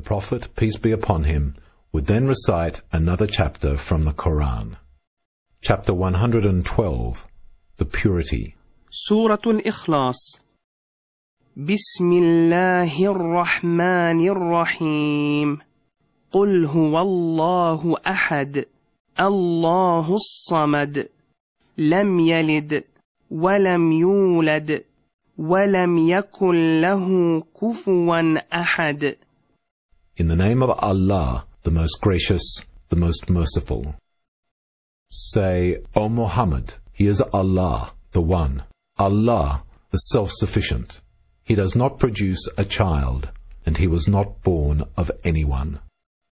Prophet, peace be upon him, would then recite another chapter from the Quran. Chapter 112, The Purity. Surah Al-Ikhlas. Bismillahir Rahmanir Rahim. Qul huwallahu ahad. Allahus samad. Lam yalid. Walam yulad. Walam yakun lahu kufuwan ahad. In the name of Allah, the most gracious, the most merciful. Say, O Muhammad, He is Allah, the One, Allah, the Self-Sufficient. He does not produce a child, and He was not born of anyone,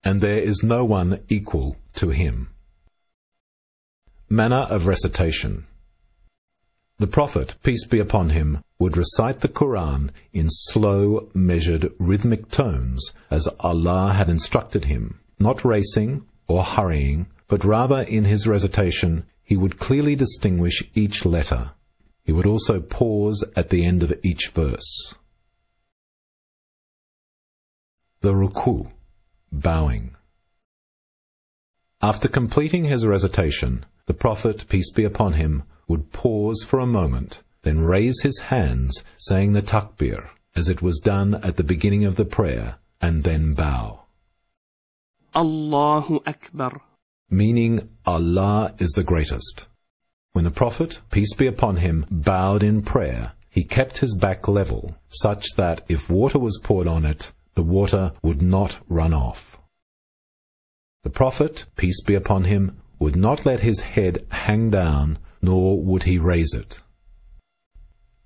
and there is no one equal to Him. Manner of recitation. The Prophet, peace be upon him, would recite the Quran in slow, measured, rhythmic tones as Allah had instructed him, not racing or hurrying, but rather in his recitation he would clearly distinguish each letter. He would also pause at the end of each verse. The Ruku, bowing. After completing his recitation, the Prophet, peace be upon him, would pause for a moment, then raise his hands, saying the takbir, as it was done at the beginning of the prayer, and then bow. Allahu Akbar. Meaning, Allah is the greatest. When the Prophet, peace be upon him, bowed in prayer, he kept his back level, such that if water was poured on it, the water would not run off. The Prophet, peace be upon him, would not let his head hang down, nor would he raise it.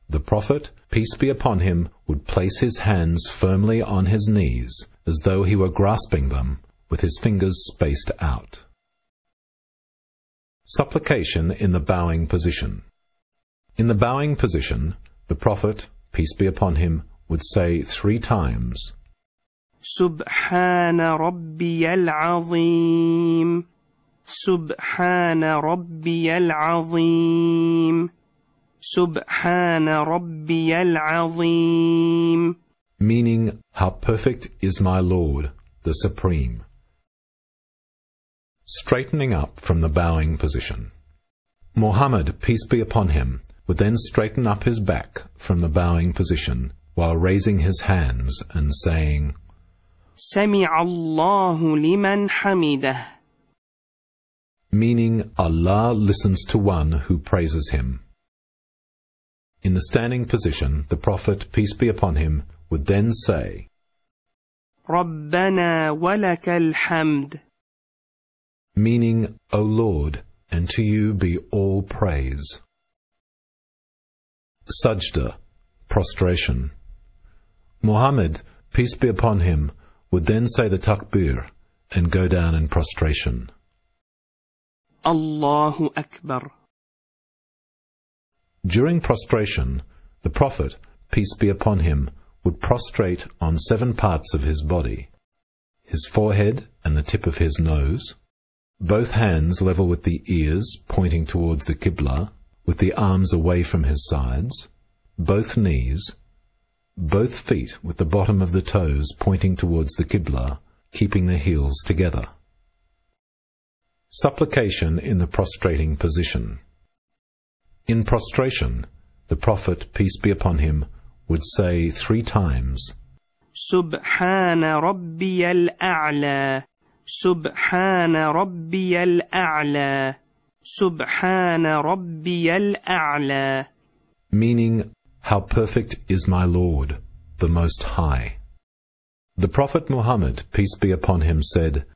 The Prophet, peace be upon him, would place his hands firmly on his knees, as though he were grasping them, with his fingers spaced out. Supplication in the bowing position. In the bowing position, the Prophet, peace be upon him, would say 3 times, Subhana Rabbiyal Azim. Subhana Rabbiyal Azim. Subhana Rabbiyal Azim. Meaning, how perfect is my Lord, the Supreme. Straightening up from the bowing position. Muhammad, peace be upon him, would then straighten up his back from the bowing position while raising his hands and saying, Sami'allahu liman hamidah. Meaning, Allah listens to one who praises him. In the standing position, the Prophet, peace be upon him, would then say, Rabbana walakal hamd. Meaning, O Lord, and to you be all praise. Sajda, prostration. Muhammad, peace be upon him, would then say the takbir and go down in prostration. Allahu Akbar. During prostration, the Prophet, peace be upon him, would prostrate on 7 parts of his body: his forehead and the tip of his nose, both hands level with the ears pointing towards the Qibla, with the arms away from his sides, both knees, both feet with the bottom of the toes pointing towards the Qibla, keeping the heels together. Supplication in the prostrating position. In prostration, the Prophet, peace be upon him, would say 3 times, Subhana Rabbiyal A'la. Subhana Rabbiyal A'la. Subhana Rabbiyal A'la. Meaning, how perfect is my Lord, the Most High. The Prophet Muhammad, peace be upon him, said,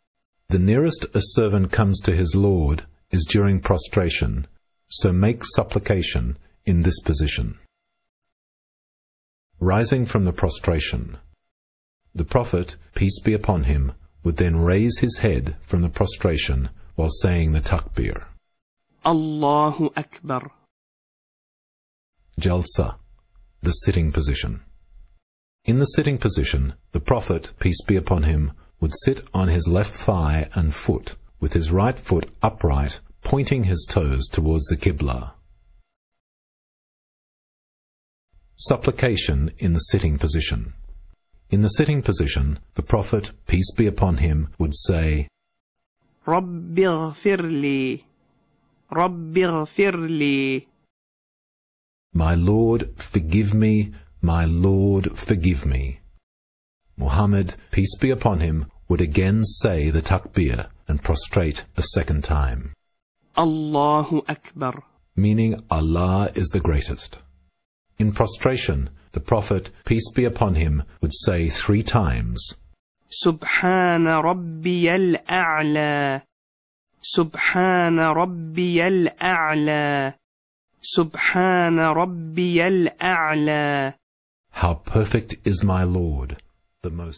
The nearest a servant comes to his Lord is during prostration, so make supplication in this position. Rising from the prostration, the Prophet, peace be upon him, would then raise his head from the prostration while saying the takbir. Allahu Akbar. Jalsa, the sitting position. In the sitting position, the Prophet, peace be upon him, would sit on his left thigh and foot, with his right foot upright, pointing his toes towards the Qibla. Supplication in the sitting position. In the sitting position, the Prophet, peace be upon him, would say, رب اغفر لي رب اغفر لي My Lord, forgive me, my Lord, forgive me. Muhammad, peace be upon him, would again say the takbir and prostrate a second time, الله أكبر meaning Allah is the greatest. In prostration, the Prophet, peace be upon him, would say 3 times, سبحان ربي الأعلى سبحان ربي الأعلى سبحان ربي الأعلى How perfect is my Lord, the most